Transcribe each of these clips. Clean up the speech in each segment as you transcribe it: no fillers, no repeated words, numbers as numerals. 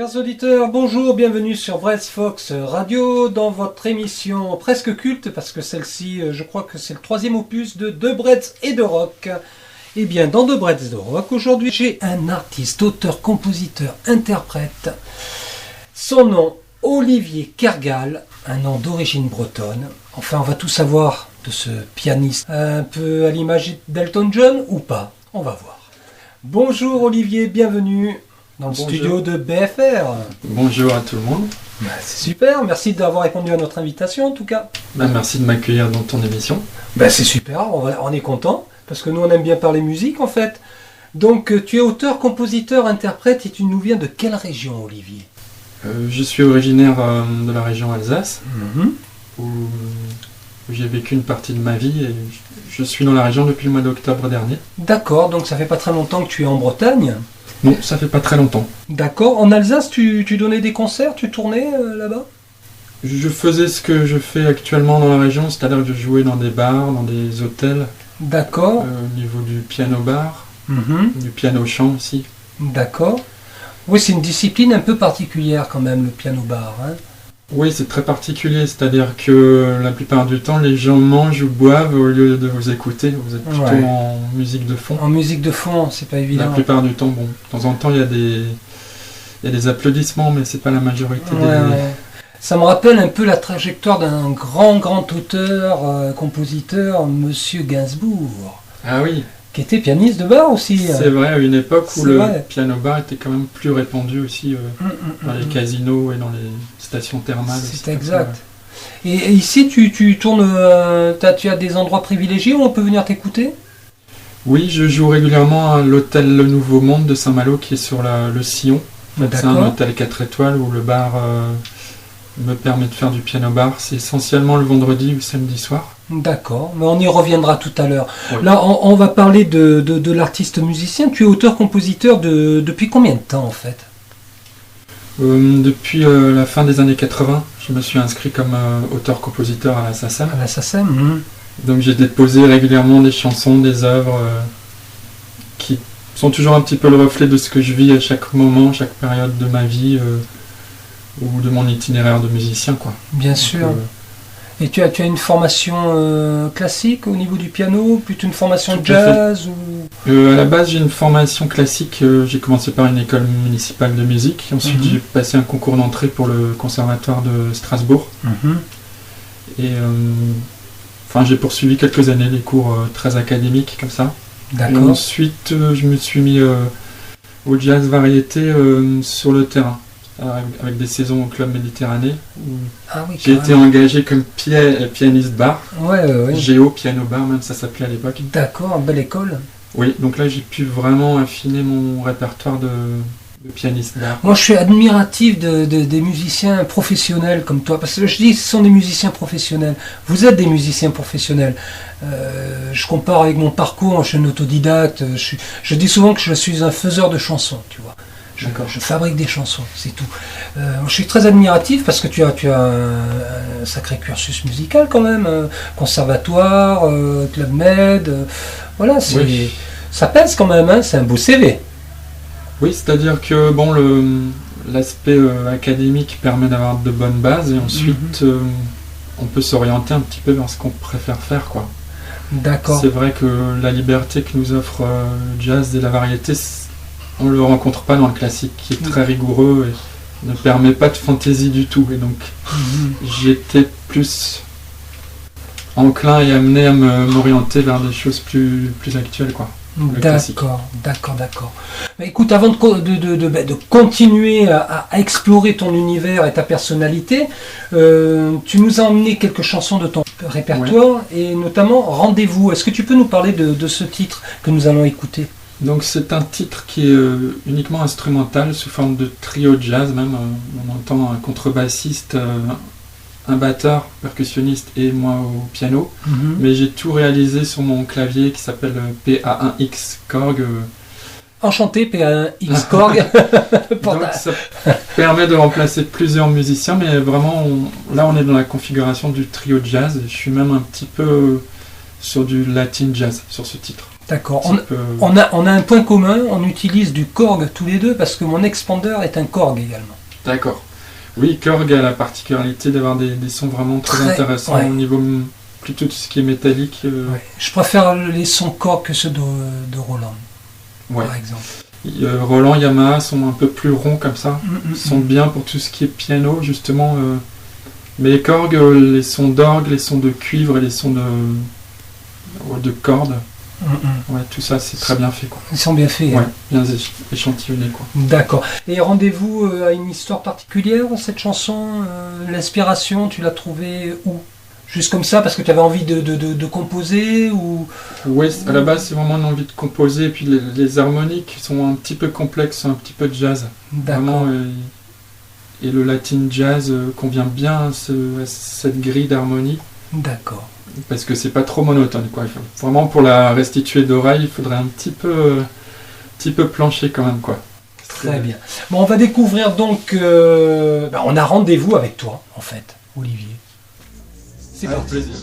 Chers auditeurs, bonjour, bienvenue sur Brest Fox Radio dans votre émission presque culte parce que celle-ci, je crois que c'est le 3e opus de Brest et de Rock. Et bien, dans De Brest de Rock, aujourd'hui, j'ai un artiste, auteur, compositeur, interprète. Son nom, Olivier Kergal, un nom d'origine bretonne. Enfin, on va tout savoir de ce pianiste, un peu à l'image d'Elton John ou pas, on va voir. Bonjour Olivier, bienvenue dans le studio de BFR. Bonjour à tout le monde. C'est super, merci d'avoir répondu à notre invitation en tout cas. Merci de m'accueillir dans ton émission. C'est super, on est content, parce que nous on aime bien parler musique en fait. Donc tu es auteur, compositeur, interprète et tu nous viens de quelle région Olivier ? Je suis originaire de la région Alsace, où j'ai vécu une partie de ma vie et je suis dans la région depuis le mois d'octobre dernier. D'accord, donc ça fait pas très longtemps que tu es en Bretagne ? Non, ça fait pas très longtemps. D'accord, en Alsace tu donnais des concerts, tu tournais là-bas ? Je faisais ce que je fais actuellement dans la région, c'est-à-dire que je jouais dans des bars, dans des hôtels. D'accord. Au niveau du piano-bar, du piano-chant aussi. D'accord. Oui, c'est une discipline un peu particulière quand même, le piano-bar. Oui, c'est très particulier, c'est-à-dire que la plupart du temps, les gens mangent ou boivent au lieu de vous écouter. Vous êtes plutôt en musique de fond. En musique de fond, c'est pas évident. La plupart du temps, bon, de temps en temps, il y a des applaudissements, mais c'est pas la majorité des... Ça me rappelle un peu la trajectoire d'un grand auteur, compositeur, Monsieur Gainsbourg. Ah oui. Qui était pianiste de bar aussi. C'est vrai, à une époque où le piano-bar était quand même plus répandu aussi dans les casinos et dans les stations thermales. C'est exact. Et ici, tu tournes, tu as des endroits privilégiés où on peut venir t'écouter ? Oui, je joue régulièrement à l'hôtel Le Nouveau Monde de Saint-Malo qui est sur le Sillon. C'est un hôtel 4 étoiles où le bar me permet de faire du piano-bar. C'est essentiellement le vendredi ou samedi soir. D'accord, mais on y reviendra tout à l'heure. Oui. Là, on va parler de l'artiste musicien. Tu es auteur-compositeur depuis combien de temps en fait ? Depuis la fin des années 80, je me suis inscrit comme auteur-compositeur à la SACEM. À la SACEM. Donc j'ai déposé régulièrement des chansons, des œuvres qui sont toujours un petit peu le reflet de ce que je vis à chaque moment, chaque période de ma vie ou de mon itinéraire de musicien, quoi. Bien sûr. Et tu as une formation classique au niveau du piano, plutôt une formation jazz ou... À la base, j'ai une formation classique. J'ai commencé par une école municipale de musique. Ensuite, j'ai passé un concours d'entrée pour le conservatoire de Strasbourg. Et j'ai poursuivi quelques années des cours très académiques comme ça. D'accord. Et ensuite, je me suis mis au jazz variété sur le terrain. Avec des saisons au Club Méditerranée où j'ai été engagé comme pianiste bar, Géo Piano Bar même ça s'appelait à l'époque. D'accord, belle école. Oui, donc là j'ai pu vraiment affiner mon répertoire de pianiste bar. Moi je suis admiratif des musiciens professionnels comme toi, parce que je dis ce sont des musiciens professionnels. Vous êtes des musiciens professionnels. Je compare avec mon parcours, je suis un autodidacte, je dis souvent que je suis un faiseur de chansons, tu vois. Je fabrique des chansons, c'est tout. Je suis très admiratif parce que tu as un sacré cursus musical quand même, conservatoire, Club Med, voilà, ça pèse quand même, c'est un beau CV. Oui, c'est-à-dire que l'aspect académique permet d'avoir de bonnes bases et ensuite on peut s'orienter un petit peu vers ce qu'on préfère faire, quoi. D'accord. C'est vrai que la liberté que nous offre le jazz et la variété, on ne le rencontre pas dans le classique qui est très rigoureux et ne permet pas de fantaisie du tout. Et donc j'étais plus enclin et amené à m'orienter vers des choses plus actuelles, quoi. D'accord. Mais écoute, avant de continuer à explorer ton univers et ta personnalité, tu nous as emmené quelques chansons de ton répertoire et notamment Rendez-vous. Est-ce que tu peux nous parler de ce titre que nous allons écouter ? Donc c'est un titre qui est uniquement instrumental, sous forme de trio jazz même. On entend un contrebassiste, un batteur, percussionniste et moi au piano. Mais j'ai tout réalisé sur mon clavier qui s'appelle PA1X Korg. Enchanté, PA1X Korg. Donc ça permet de remplacer plusieurs musiciens, mais vraiment là on est dans la configuration du trio jazz. Je suis même un petit peu sur du latin jazz sur ce titre. D'accord. On a un point commun, on utilise du Korg tous les deux parce que mon Expander est un Korg également. D'accord. Oui, Korg a la particularité d'avoir des sons vraiment très intéressants au niveau plutôt tout ce qui est métallique. Ouais. Je préfère les sons Korg que ceux de Roland, par exemple. Roland, Yamaha sont un peu plus ronds comme ça. Ils sont bien pour tout ce qui est piano, justement. Mais Korg, les sons d'orgue, les sons de cuivre et les sons de cordes, ouais, tout ça c'est très bien fait, quoi. Ils sont bien faits. Ouais, bien échantillonnés, quoi. D'accord. Et rendez-vous à une histoire particulière, cette chanson, l'inspiration, tu l'as trouvée où? Juste comme ça, parce que tu avais envie de composer ou... Oui, à la base c'est vraiment une envie de composer, et puis les harmoniques sont un petit peu complexes, un petit peu de jazz. D'accord. Vraiment, et le latin jazz convient bien à cette grille d'harmonie. D'accord. Parce que c'est pas trop monotone, quoi. Vraiment, pour la restituer d'oreille, il faudrait un petit peu plancher quand même, quoi. Très bien. Bon, on va découvrir donc... on a rendez-vous avec toi, en fait, Olivier. C'est un plaisir.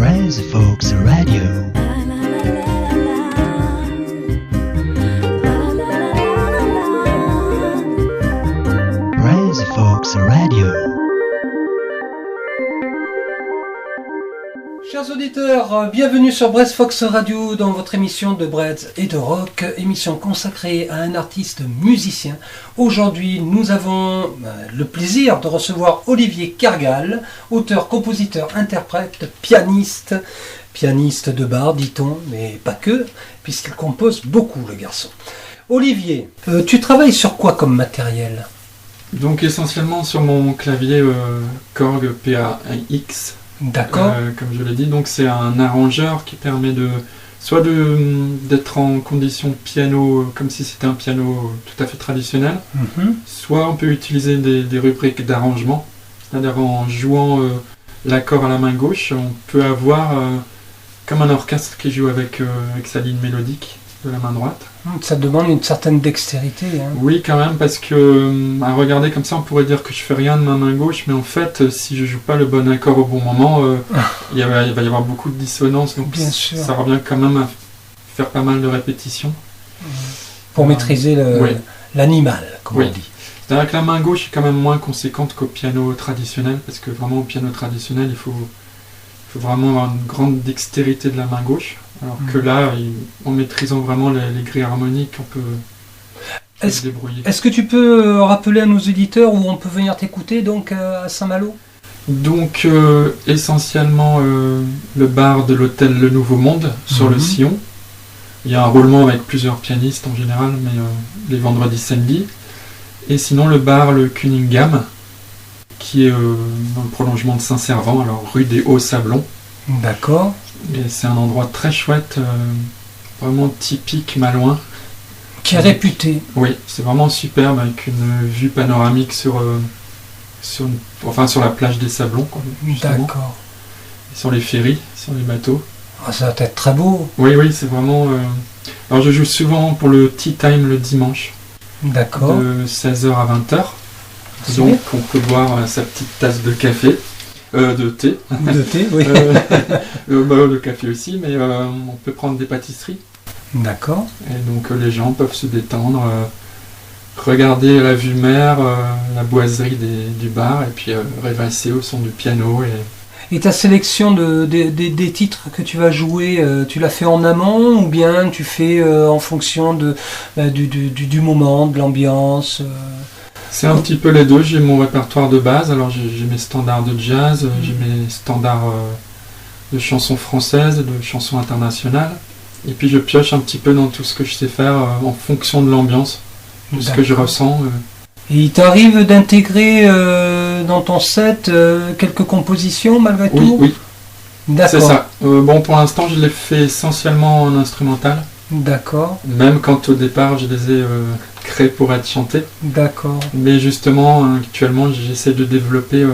Rise Folks Radio. Rise Folks Radio. Chers auditeurs, bienvenue sur Braise Fox Radio dans votre émission de Braise et de Rock, émission consacrée à un artiste musicien. Aujourd'hui, nous avons le plaisir de recevoir Olivier Cargal, auteur, compositeur, interprète, pianiste de bar, dit-on, mais pas que, puisqu'il compose beaucoup, le garçon. Olivier, tu travailles sur quoi comme matériel? Donc essentiellement sur mon clavier Korg PA1X. D'accord. Comme je l'ai dit, donc c'est un arrangeur qui permet d'être en condition piano, comme si c'était un piano tout à fait traditionnel, soit on peut utiliser des rubriques d'arrangement, c'est-à-dire en jouant l'accord à la main gauche, on peut avoir comme un orchestre qui joue avec sa ligne mélodique de la main droite. Ça demande une certaine dextérité. Hein. Oui, quand même, parce que à regarder comme ça, on pourrait dire que je fais rien de ma main gauche, mais en fait, si je joue pas le bon accord au bon moment, il va y avoir beaucoup de dissonance, donc ça revient quand même à faire pas mal de répétitions. Pour maîtriser l'animal, comme on dit. C'est-à-dire que la main gauche est quand même moins conséquente qu'au piano traditionnel, parce que vraiment au piano traditionnel, il faut vraiment avoir une grande dextérité de la main gauche. Alors que là, en maîtrisant vraiment les grilles harmoniques, on peut se débrouiller. Est-ce que tu peux rappeler à nos éditeurs où on peut venir t'écouter donc à Saint-Malo? Donc essentiellement le bar de l'hôtel Le Nouveau Monde sur le Sillon. Il y a un roulement avec plusieurs pianistes en général, mais les vendredis samedis. Et sinon le bar Le Cunningham, qui est dans le prolongement de Saint-Servant, alors rue des Hauts-Sablons. D'accord. Et c'est un endroit très chouette, vraiment typique malouin. Qui est réputé. Oui, c'est vraiment superbe, avec une vue panoramique sur la plage des Sablons, quoi, d'accord. Et sur les ferries, sur les bateaux. Ah, ça va être très beau. Oui, c'est vraiment... Alors je joue souvent pour le tea time le dimanche. D'accord. De 16h à 20h. Donc on peut boire sa petite tasse de café. De thé. De thé, oui. De café aussi, mais on peut prendre des pâtisseries. D'accord. Et donc les gens peuvent se détendre, regarder la vue mer, la boiserie du bar, et puis rêvasser au son du piano. Et ta sélection des titres que tu vas jouer, tu l'as fait en amont ou bien tu fais en fonction du moment, de l'ambiance C'est un petit peu les deux. J'ai mon répertoire de base, alors j'ai mes standards de jazz, j'ai mes standards de chansons françaises, de chansons internationales, et puis je pioche un petit peu dans tout ce que je sais faire en fonction de l'ambiance, de ce que je ressens. Et il t'arrive d'intégrer dans ton set quelques compositions malgré tout? Oui. D'accord. C'est ça. Bon, pour l'instant, je l'ai fait essentiellement en instrumental. D'accord. Même quand au départ, je les ai créés pour être chantés. D'accord. Mais justement, actuellement, j'essaie de développer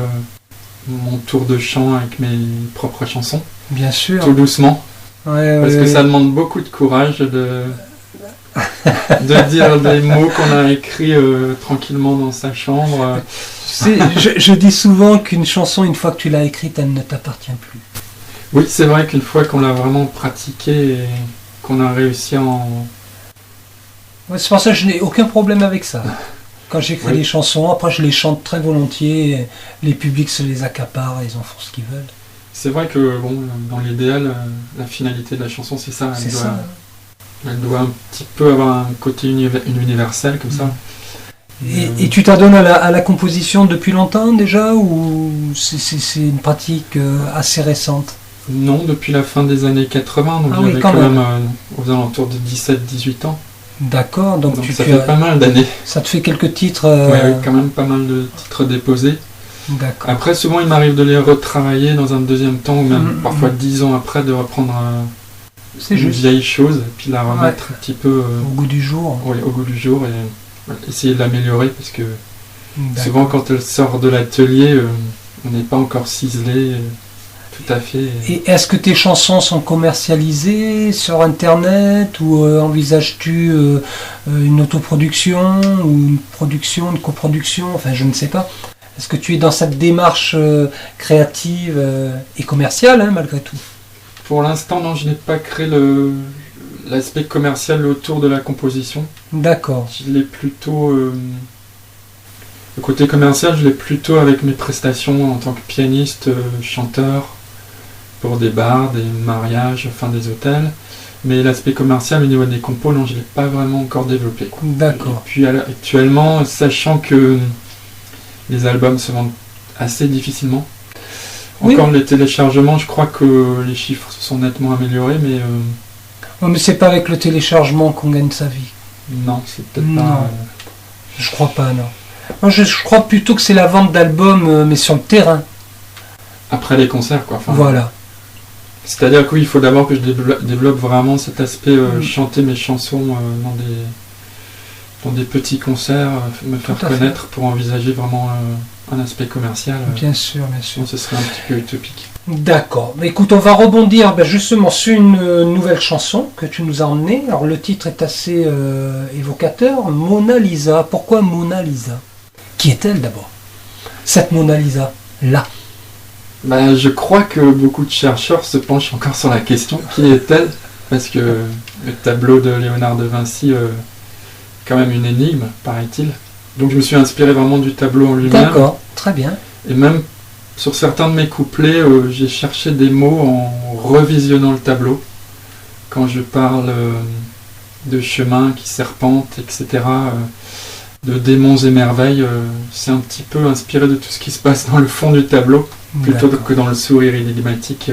mon tour de chant avec mes propres chansons. Bien sûr. Tout doucement. Ouais, parce que ça demande beaucoup de courage de de dire des mots qu'on a écrits tranquillement dans sa chambre. Je dis souvent qu'une chanson, une fois que tu l'as écrite, elle ne t'appartient plus. Oui, c'est vrai qu'une fois qu'on l'a vraiment pratiqué et qu'on a réussi à en... Ouais, c'est pour ça que je n'ai aucun problème avec ça. Quand j'écris Oui. des chansons, après je les chante très volontiers, les publics se les accaparent, ils en font ce qu'ils veulent. C'est vrai que, bon, dans l'idéal, la finalité de la chanson, c'est ça. C'est ça. Elle doit un petit peu avoir un côté universel, comme ça. Et tu t'adonnes à la composition depuis longtemps déjà, ou c'est une pratique assez récente? Non, depuis la fin des années 80, donc Ah oui, j'avais quand quand même même. aux alentours de 17-18 ans. D'accord, donc, Donc tu ça tu fait as- pas mal d'années. ça te fait quelques titres. Ouais, quand même pas mal de titres déposés. D'accord. Après, souvent, il m'arrive de les retravailler dans un deuxième temps, ou même parfois 10 ans après, de reprendre C'est une juste. vieille chose, et puis la remettre un petit peu Au goût du jour. au goût du jour, et voilà, essayer de l'améliorer, parce que D'accord. souvent, quand elle sort de l'atelier, on n'est pas encore ciselé tout à fait. Et est-ce que tes chansons sont commercialisées sur Internet, ou envisages-tu une autoproduction ou une production, une coproduction, enfin je ne sais pas. Est-ce que tu es dans cette démarche créative et commerciale, hein, malgré tout? Pour l'instant, non, je n'ai pas créé l'aspect commercial autour de la composition. D'accord. Je l'ai plutôt... le côté commercial, je l'ai plutôt avec mes prestations en tant que pianiste, chanteur, pour des bars, des mariages, enfin des hôtels. Mais l'aspect commercial au niveau des compos, non, je ne l'ai pas vraiment encore développé, quoi. D'accord. Et puis actuellement, sachant que les albums se vendent assez difficilement, Oui. encore les téléchargements, je crois que les chiffres se sont nettement améliorés, mais Oh, mais c'est pas avec le téléchargement qu'on gagne sa vie. non, c'est peut-être Non. pas... Je crois pas, non. Moi, je crois plutôt que c'est la vente d'albums, mais sur le terrain. après les concerts, quoi. Enfin, Voilà. c'est-à-dire que oui, il faut d'abord que je développe vraiment cet aspect Mm. chanter mes chansons dans des petits concerts, me faire Tout à fait. connaître pour envisager vraiment un aspect commercial. Bien sûr, bien sûr. Sinon, ce serait un petit peu utopique. D'accord. Mais écoute, on va rebondir justement sur une nouvelle chanson que tu nous as emmenée. Alors le titre est assez évocateur. Mona Lisa. Pourquoi Mona Lisa? Qui est-elle d'abord? Cette Mona Lisa là. Ben, je crois que beaucoup de chercheurs se penchent encore sur la question qui est-elle, parce que le tableau de Léonard de Vinci est quand même une énigme, paraît-il. Donc je me suis inspiré vraiment du tableau en lui-même. D'accord. Très bien. Et même sur certains de mes couplets, j'ai cherché des mots en revisionnant le tableau. Quand je parle de chemins qui serpentent, etc., de démons et merveilles, c'est un petit peu inspiré de tout ce qui se passe dans le fond du tableau, plutôt D'accord. que dans le sourire énigmatique.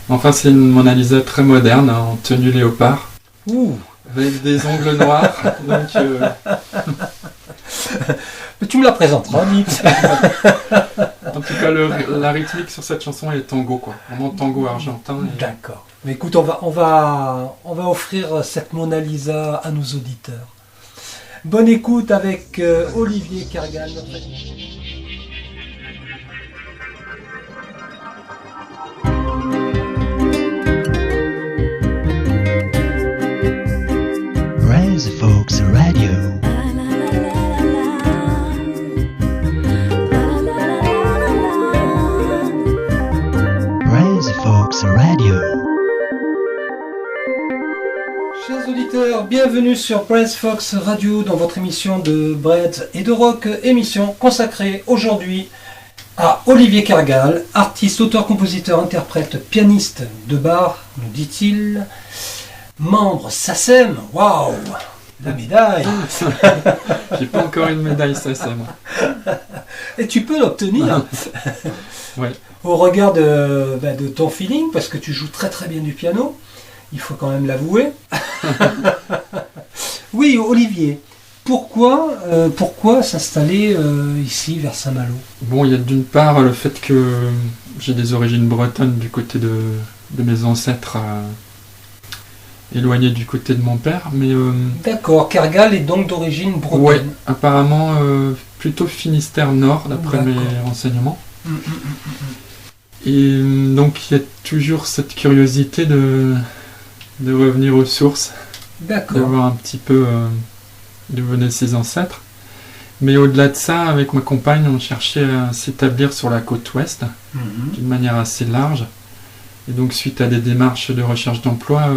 Enfin, c'est une Mona Lisa très moderne, en tenue léopard, Ouh. avec des ongles noirs. Donc, Mais tu me la présenteras, dis. en tout cas, la rythmique sur cette chanson est tango, quoi. Vraiment tango argentin. Et... D'accord. Mais écoute, on va offrir cette Mona Lisa à nos auditeurs. Bonne écoute avec Olivier Kergan. Brass Folks Radio. Brass Folks Radio. Chers auditeurs, bienvenue sur Brass Fox Radio dans votre émission de Bread et de Rock, émission consacrée aujourd'hui à Olivier Kergal, artiste, auteur, compositeur, interprète, pianiste de bar, nous dit-il, membre SACEM, waouh, la médaille, J'ai pas encore une médaille, ça, moi. et tu peux l'obtenir Ouais. au regard de ton feeling, parce que tu joues très très bien du piano, il faut quand même l'avouer. Oui, Olivier, pourquoi s'installer ici vers Saint-Malo? Bon, il y a d'une part le fait que j'ai des origines bretonnes du côté de mes ancêtres éloignés du côté de mon père, mais D'accord, Kergal est donc d'origine bretonne. ouais, apparemment plutôt Finistère Nord d'après mes D'accord. renseignements. Et donc il y a toujours cette curiosité de revenir aux sources. D'accord. d'avoir un petit peu d'où venaient ses ancêtres. Mais au-delà de ça, avec ma compagne, on cherchait à s'établir sur la côte ouest Mhm. d'une manière assez large. Et donc, suite à des démarches de recherche d'emploi,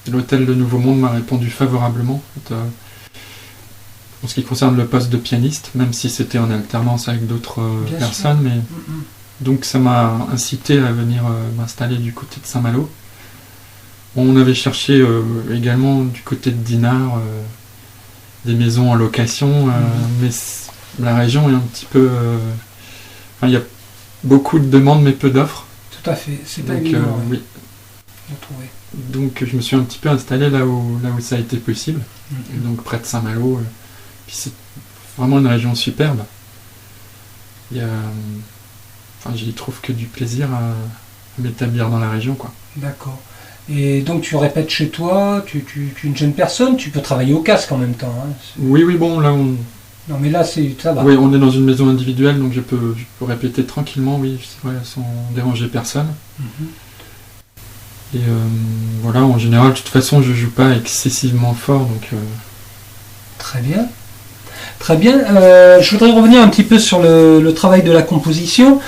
l'hôtel de Nouveau Monde m'a répondu favorablement en ce qui concerne le poste de pianiste, même si c'était en alternance avec d'autres Bien personnes. Mais Mhm. donc, ça m'a incité à venir m'installer du côté de Saint-Malo. On avait cherché également du côté de Dinard des maisons en location, mais la région est un petit peu... enfin, il y a beaucoup de demandes mais peu d'offres. Tout à fait, c'est pas Donc, évident oui. de trouver. Donc je me suis un petit peu installé là où ça a été possible, Mhm. et donc près de Saint-Malo. Puis c'est vraiment une région superbe. Il y a, enfin, j'y trouve que du plaisir à m'établir dans la région, quoi. D'accord. Et donc tu répètes chez toi, tu es une jeune personne, tu peux travailler au casque en même temps. Hein. Oui, bon, là Non mais là ça va. oui, on est dans une maison individuelle, donc je peux répéter tranquillement, oui, c'est vrai, sans déranger personne. Mhm. Et voilà, en général, de toute façon, je joue pas excessivement fort, donc Très bien. Très bien. Je voudrais revenir un petit peu sur le travail de la composition.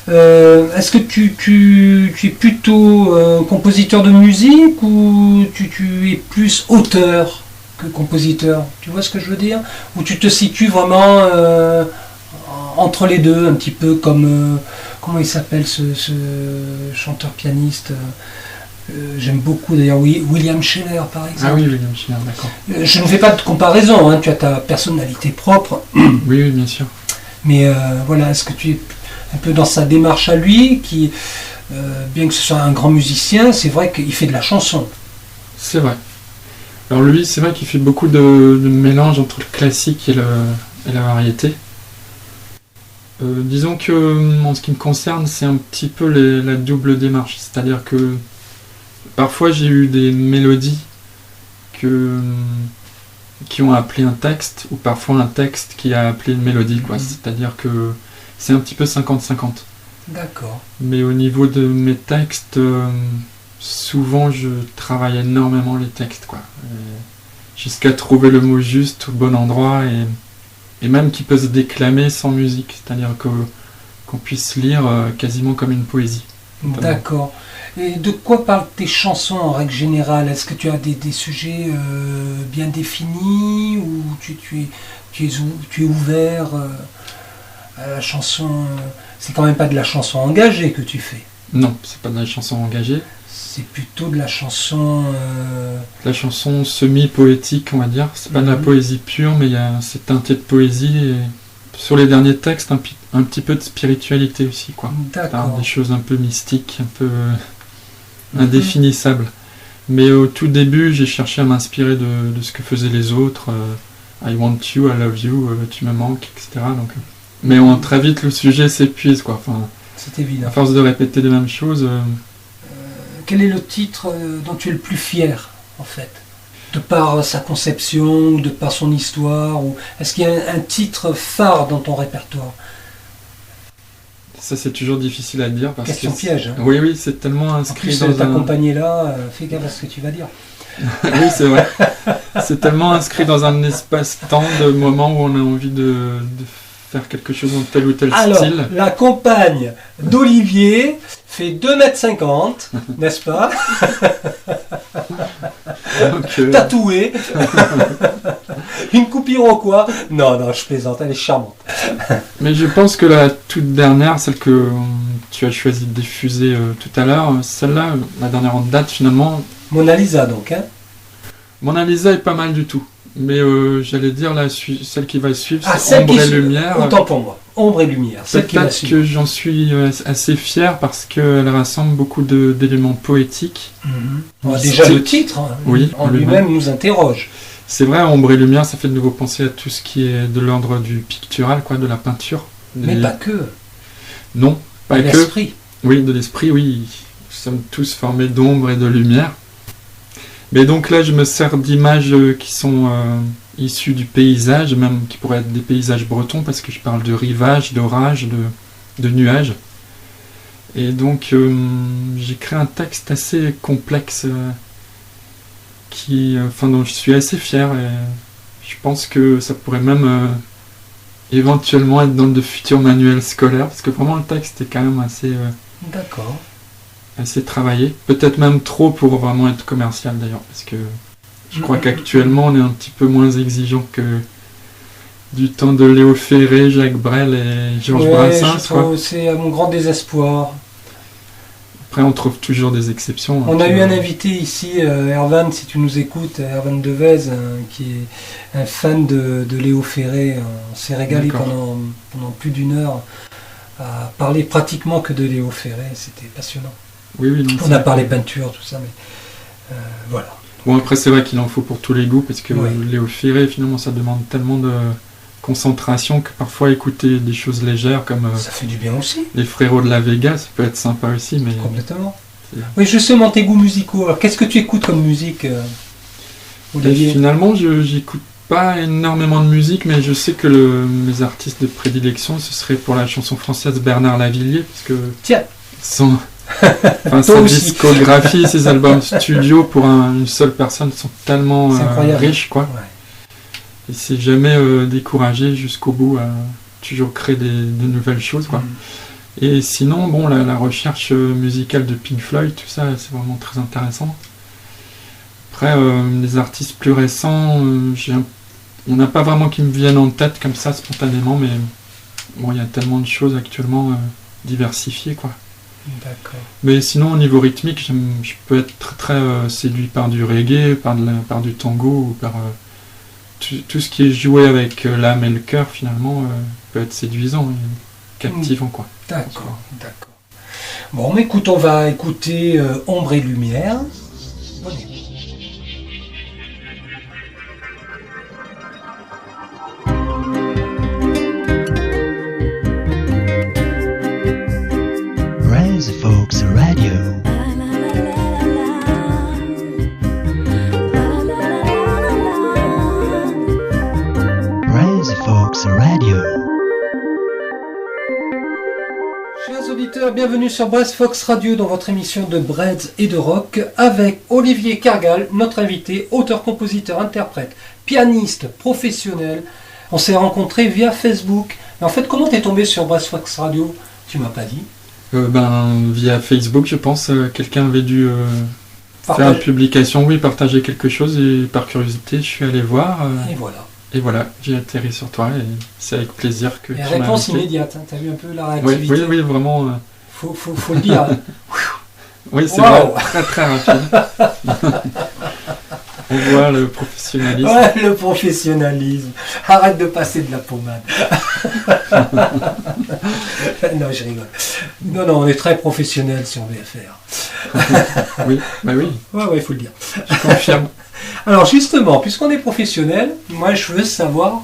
Est-ce que tu es plutôt compositeur de musique ou tu es plus auteur que compositeur? Tu vois ce que je veux dire? Ou tu te situes vraiment entre les deux, un petit peu comme... comment il s'appelle ce chanteur-pianiste j'aime beaucoup d'ailleurs William Scheller par exemple. ah oui, William Scheller, d'accord. Je ne fais pas de comparaison, hein, tu as ta personnalité propre, Oui, bien sûr. mais voilà, est-ce que tu es un peu dans sa démarche à lui, qui, bien que ce soit un grand musicien, c'est vrai qu'il fait de la chanson. C'est vrai. Alors lui, c'est vrai qu'il fait beaucoup de mélange entre le classique et la variété. Disons que, en ce qui me concerne, c'est un petit peu la double démarche. C'est-à-dire que parfois j'ai eu des mélodies qui ont appelé un texte, ou parfois un texte qui a appelé une mélodie, quoi. C'est-à-dire que c'est un petit peu 50-50. D'accord. Mais au niveau de mes textes, souvent je travaille énormément les textes, quoi. Jusqu'à trouver le mot juste au bon endroit, et même qui peut se déclamer sans musique, c'est-à-dire qu'on puisse lire quasiment comme une poésie. D'accord. Et de quoi parlent tes chansons en règle générale? Est-ce que tu as des sujets bien définis ou tu es ouvert à la chanson? C'est quand même pas de la chanson engagée que tu fais. Non, c'est pas de la chanson engagée. C'est plutôt de la chanson... La chanson semi-poétique, on va dire. C'est pas de la poésie pure, mais c'est teinté de poésie. Et sur les derniers textes, un petit peu de spiritualité aussi, quoi. D'accord. Des choses un peu mystiques, un peu indéfinissables. Mais au tout début, j'ai cherché à m'inspirer de ce que faisaient les autres. I want you, I love you, tu me manques, etc. Donc, mais très vite, le sujet s'épuise, quoi. Enfin, c'est évident. À force de répéter les mêmes choses... Quel est le titre dont tu es le plus fier, en fait? De par sa conception, ou de par son histoire, ou est-ce qu'il y a un titre phare dans ton répertoire? Ça, c'est toujours difficile à dire. Question piège. Hein. Oui, c'est tellement inscrit en plus, ta compagnie là, fais gaffe à ce que tu vas dire. Oui, c'est vrai. C'est tellement inscrit dans un espace-temps de moment où on a envie de faire quelque chose dans tel ou tel Alors, style. La compagne d'Olivier fait 2,50 m, n'est-ce pas? Donc, tatouée. Une coupe iroquois. Non, je plaisante, elle est charmante. Mais je pense que la toute dernière, celle que tu as choisi de diffuser tout à l'heure, celle-là, la dernière en date finalement... Mona Lisa donc, hein? Mona Lisa est pas mal du tout. Mais j'allais dire celle qui va suivre, c'est celle Ombre qui et Lumière. Autant pour moi. Ombre et Lumière. Celle qui va Peut-être suivre. que j'en suis assez fier parce qu'elle rassemble beaucoup d'éléments poétiques. Déjà le titre, hein, oui, en lui-même nous interroge. C'est vrai, Ombre et Lumière, ça fait de nouveau penser à tout ce qui est de l'ordre du pictural, quoi, de la peinture. Mais pas que. Non, pas de que. l'esprit. Oui, de l'esprit, oui. Nous sommes tous formés d'ombre et de lumière. Mais donc là, je me sers d'images qui sont issues du paysage, même qui pourraient être des paysages bretons, parce que je parle de rivage, d'orage, de nuages. Et donc, j'ai créé un texte assez complexe dont je suis assez fier et je pense que ça pourrait même éventuellement être dans de futurs manuels scolaires parce que vraiment le texte est quand même D'accord. assez travaillé. Peut-être même trop pour vraiment être commercial d'ailleurs parce que je crois qu'actuellement on est un petit peu moins exigeant que du temps de Léo Ferré, Jacques Brel et Georges Brassens. C'est à mon grand désespoir. Après, on trouve toujours des exceptions. On a eu un invité ici, Erwan, si tu nous écoutes, Erwan Devez, qui est un fan de Léo Ferré. On s'est régalé pendant plus d'une heure à parler pratiquement que de Léo Ferré. C'était passionnant. Oui, on a parlé peinture, tout ça, mais voilà. Bon, après, c'est vrai qu'il en faut pour tous les goûts, parce que Léo Ferré, finalement, ça demande tellement de concentration que parfois écouter des choses légères comme ça fait du bien aussi. Les Frérots de la Vega, ça peut être sympa aussi, mais complètement. Oui, justement, tes goûts musicaux. Alors, qu'est-ce que tu écoutes comme musique, Olivier ? Finalement, j'écoute pas énormément de musique, mais je sais que mes artistes de prédilection, ce serait pour la chanson française Bernard Lavilliers, parce que sa discographie, ses albums studio pour une seule personne sont tellement riches, quoi. Ouais. Il s'est jamais découragé jusqu'au bout à toujours créer de nouvelles choses, quoi. Et sinon, bon, la recherche musicale de Pink Floyd, tout ça, c'est vraiment très intéressant. Après, les artistes plus récents, il n'y en a pas vraiment qui me viennent en tête comme ça spontanément, mais bon, il y a tellement de choses actuellement diversifiées, quoi. D'accord. Mais sinon, au niveau rythmique, je peux être très, très séduit par du reggae, par du tango, ou par tout ce qui est joué avec l'âme et le cœur, finalement, peut être séduisant et captivant, quoi. D'accord. Bon, mais écoute, on va écouter Ombre et Lumière. Bonne écoute. Brains Folks Radio. Folks Radio. Chers auditeurs, bienvenue sur Brains Fox Radio dans votre émission de Breads et de Rock avec Olivier Cargal, notre invité, auteur, compositeur, interprète, pianiste, professionnel. On s'est rencontrés via Facebook. Et en fait, comment t'es tombé sur Brains Fox Radio ? Tu m'as pas dit. Via Facebook, je pense. Quelqu'un avait dû faire une publication, partager quelque chose et par curiosité, je suis allé voir. Et voilà, j'ai atterri sur toi et c'est avec plaisir que tu m'as invité. Réponse immédiate, t'as vu un peu la réactivité. Oui, vraiment. Faut le dire. Oui, c'est vrai, très très rapide. On voit le professionnalisme. Ouais, le professionnalisme. Arrête de passer de la pommade. Non, je rigole. Non, on est très professionnel sur VFR. Oui. Ouais, il faut le dire. Je confirme. Alors justement, puisqu'on est professionnel, moi j'aimerais savoir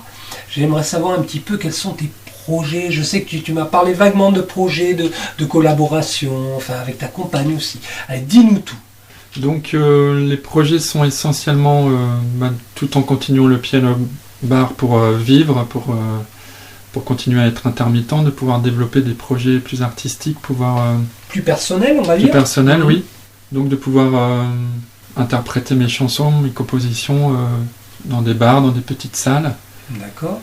un petit peu quels sont tes projets. Je sais que tu m'as parlé vaguement de projets, de collaboration, enfin avec ta compagne aussi. Allez, dis-nous tout. Donc les projets sont essentiellement, tout en continuant le piano bar pour vivre, pour continuer à être intermittent, de pouvoir développer des projets plus artistiques, plus personnels, on va dire. Plus personnels, oui. Donc de pouvoir interpréter mes chansons, mes compositions dans des bars, dans des petites salles. D'accord.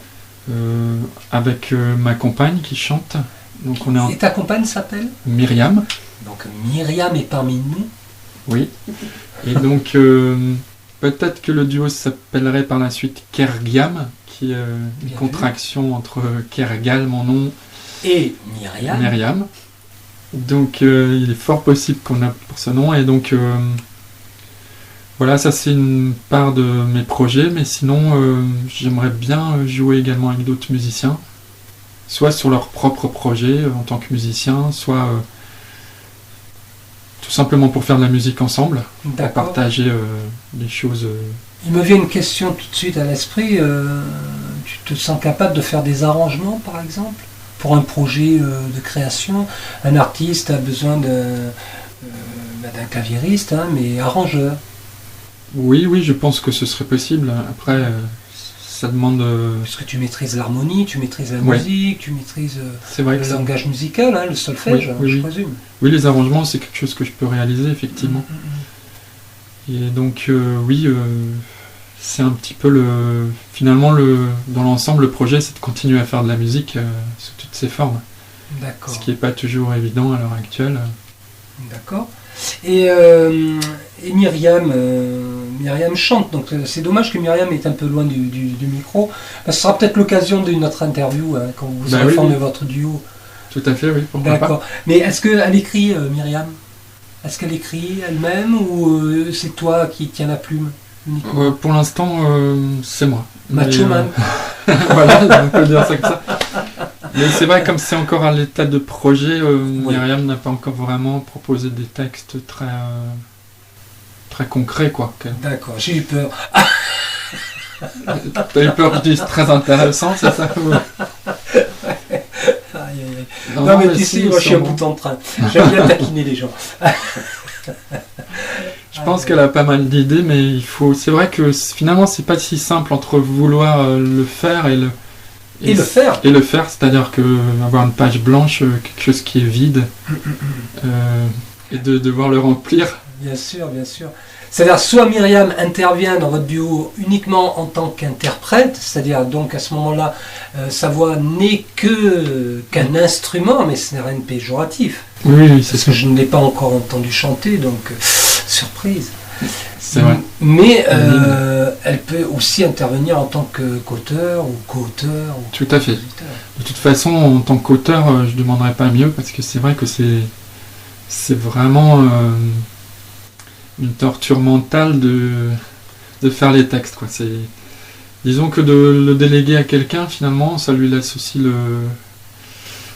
Avec ma compagne qui chante. Donc Et ta compagne s'appelle ? Myriam. Donc Myriam est parmi nous. Oui. Et donc peut-être que le duo s'appellerait par la suite Kergiam, qui est une contraction entre Kergal, mon nom, et Myriam. Donc il est fort possible qu'on a pour ce nom. Et donc voilà, ça c'est une part de mes projets, mais sinon j'aimerais bien jouer également avec d'autres musiciens, soit sur leur propre projet en tant que musicien, soit tout simplement pour faire de la musique ensemble, pour partager des choses. Il me vient une question tout de suite à l'esprit, tu te sens capable de faire des arrangements par exemple ? Pour un projet de création, un artiste a besoin d'un claviériste, mais arrangeur. Oui, je pense que ce serait possible. Après, ça demande... Puisque tu maîtrises l'harmonie, tu maîtrises la musique, tu maîtrises le langage musical, le solfège, je présume. Oui, les arrangements, c'est quelque chose que je peux réaliser, effectivement. Et donc oui, c'est un petit peu finalement dans l'ensemble le projet, c'est de continuer à faire de la musique sous toutes ses formes. D'accord. Ce qui n'est pas toujours évident à l'heure actuelle. D'accord. Et Myriam, Myriam chante, donc c'est dommage que Myriam est un peu loin du micro. Ce sera peut-être l'occasion d'une autre interview quand vous aurez formé votre duo. Tout à fait, oui. D'accord. Mais est-ce qu'elle écrit, Myriam? Est-ce qu'elle écrit elle-même ou c'est toi qui tiens la plume uniquement? Pour l'instant, c'est moi. Macho Man. Voilà, on peut dire ça comme ça. Mais c'est vrai, comme c'est encore à l'état de projet, Myriam n'a pas encore vraiment proposé des textes très concrets, quoi. D'accord, j'ai eu peur. T'as eu peur que je dise très intéressant, c'est ça? Non, mais tu sais, moi je suis un bout en train. J'aime bien taquiner les gens. Je pense qu'elle a pas mal d'idées, mais c'est vrai que finalement c'est pas si simple entre vouloir le faire et le faire, c'est-à-dire que avoir une page blanche, quelque chose qui est vide, et de devoir le remplir. Bien sûr. C'est-à-dire soit Myriam intervient dans votre duo uniquement en tant qu'interprète, c'est-à-dire donc à ce moment-là, sa voix n'est qu'un instrument, mais ce n'est rien de péjoratif. Oui, c'est parce que je ne l'ai pas encore entendu chanter, donc surprise. C'est vrai. Mais elle peut aussi intervenir en tant qu'auteur ou co-auteur. Tout à fait. De toute façon, en tant qu'auteur, je ne demanderais pas mieux, parce que c'est vrai que c'est vraiment une torture mentale de faire les textes, quoi. Disons que de le déléguer à quelqu'un, finalement, ça lui laisse aussi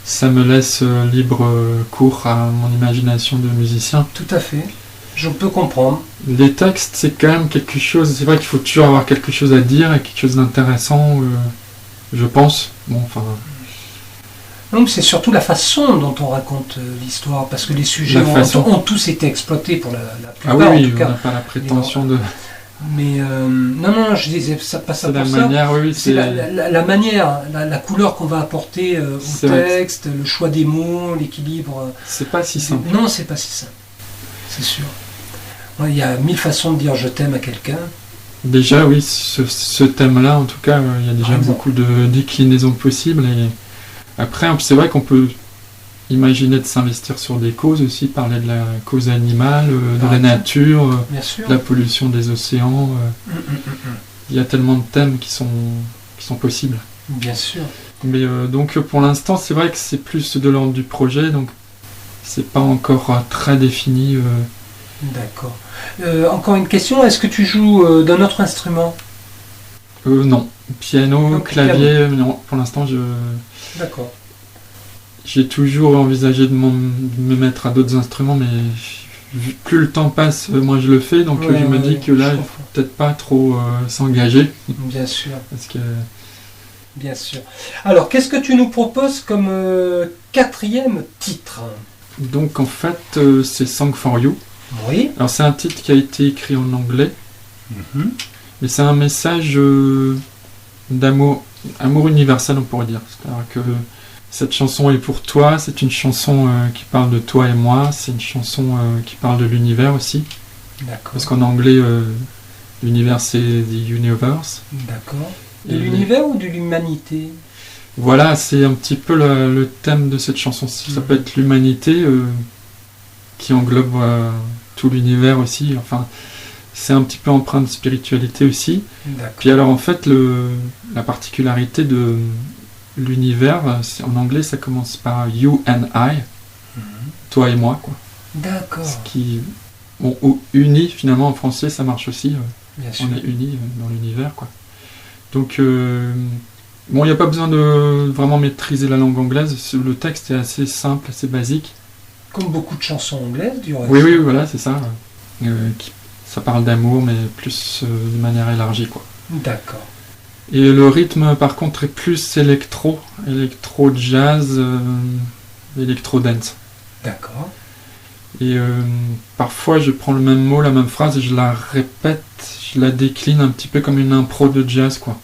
ça me laisse libre cours à mon imagination de musicien. Tout à fait. Je peux comprendre. Les textes, c'est quand même quelque chose... C'est vrai qu'il faut toujours avoir quelque chose à dire et quelque chose d'intéressant, je pense. Bon, enfin... Donc c'est surtout la façon dont on raconte l'histoire, parce que les sujets ont tous été exploités pour la plupart. Ah oui, en tout cas. On n'a pas la prétention de... Mais non, je disais ça pas ça pour ça. Manière, oui, c'est la manière, la couleur qu'on va apporter au texte, le choix des mots, l'équilibre. C'est pas si simple. Non, c'est pas si simple. C'est sûr. Il y a 1000 façons de dire je t'aime à quelqu'un. Déjà, oui, ce thème-là, en tout cas, il y a déjà beaucoup de déclinaisons possibles. Et après, c'est vrai qu'on peut imaginer de s'investir sur des causes aussi, parler de la cause animale, de la nature, de la pollution des océans. Il y a tellement de thèmes qui sont possibles. Bien sûr. Mais donc pour l'instant, c'est vrai que c'est plus de l'ordre du projet, donc c'est pas encore très défini. D'accord. Encore une question, est-ce que tu joues d'un autre instrument? Non. Piano, clavier, non, pour l'instant D'accord. J'ai toujours envisagé de me mettre à d'autres instruments, mais plus le temps passe, moins je le fais, donc je me dis que là, il ne faut peut-être pas trop s'engager. Bien sûr. Parce que... Bien sûr. Alors, qu'est-ce que tu nous proposes comme 4e titre? Donc en fait, c'est Song for You. Oui. Alors c'est un titre qui a été écrit en anglais, mais c'est un message d'amour universel, on pourrait dire. C'est-à-dire que cette chanson est pour toi, c'est une chanson qui parle de toi et moi, c'est une chanson qui parle de l'univers aussi. D'accord. Parce qu'en anglais, l'univers c'est the universe. D'accord. De l'univers ou de l'humanité? Voilà, c'est un petit peu le thème de cette chanson. Ça peut être l'humanité qui englobe tout l'univers aussi. Enfin, c'est un petit peu empreint de spiritualité aussi. D'accord. Puis alors en fait, la particularité de l'univers, en anglais ça commence par you and I, toi et moi, quoi. D'accord. Ce qui, bon, uni finalement en français ça marche aussi. Bien sûr. On est unis dans l'univers, quoi. Donc bon, il n'y a pas besoin de vraiment maîtriser la langue anglaise. Le texte est assez simple, assez basique. Comme beaucoup de chansons anglaises, du reste. Oui, voilà, c'est ça. Ça parle d'amour, mais plus de manière élargie, quoi. D'accord. Et le rythme, par contre, est plus électro-jazz, électro-dance. D'accord. Et parfois, je prends le même mot, la même phrase, et je la répète, je la décline un petit peu comme une impro de jazz, quoi.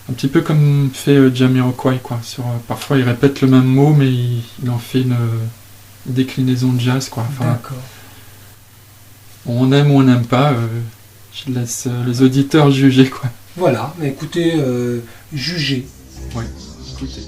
Un petit peu comme fait Jamiroquai, quoi. Parfois, il répète le même mot, mais il en fait une déclinaison de jazz, quoi. Enfin, d'accord. On aime ou on n'aime pas, je laisse les auditeurs juger, quoi. Voilà, mais écoutez, jugez. Ouais, écoutez.